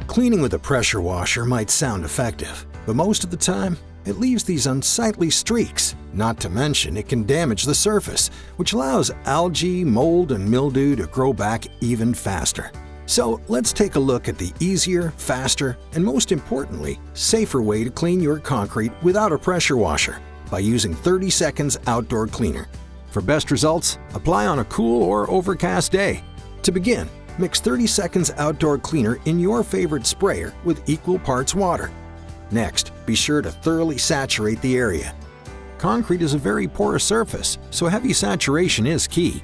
Cleaning with a pressure washer might sound effective, but most of the time, it leaves these unsightly streaks. Not to mention, it can damage the surface, which allows algae, mold, and mildew to grow back even faster. So let's take a look at the easier, faster, and most importantly, safer way to clean your concrete without a pressure washer by using 30 seconds outdoor cleaner. For best results, apply on a cool or overcast day. To begin, mix 30 seconds outdoor cleaner in your favorite sprayer with equal parts water. Next, be sure to thoroughly saturate the area. Concrete is a very porous surface, so heavy saturation is key.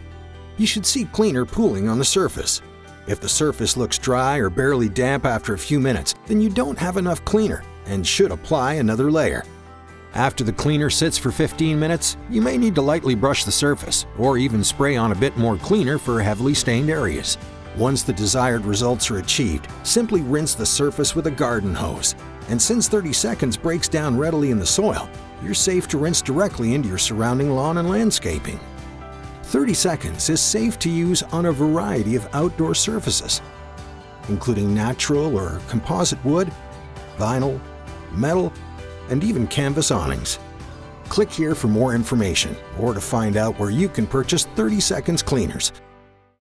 You should see cleaner pooling on the surface. If the surface looks dry or barely damp after a few minutes, then you don't have enough cleaner and should apply another layer. After the cleaner sits for 15 minutes, you may need to lightly brush the surface or even spray on a bit more cleaner for heavily stained areas. Once the desired results are achieved, simply rinse the surface with a garden hose. And since 30 seconds breaks down readily in the soil, you're safe to rinse directly into your surrounding lawn and landscaping. 30 seconds is safe to use on a variety of outdoor surfaces, including natural or composite wood, vinyl, metal, and even canvas awnings. Click here for more information or to find out where you can purchase 30 seconds cleaners.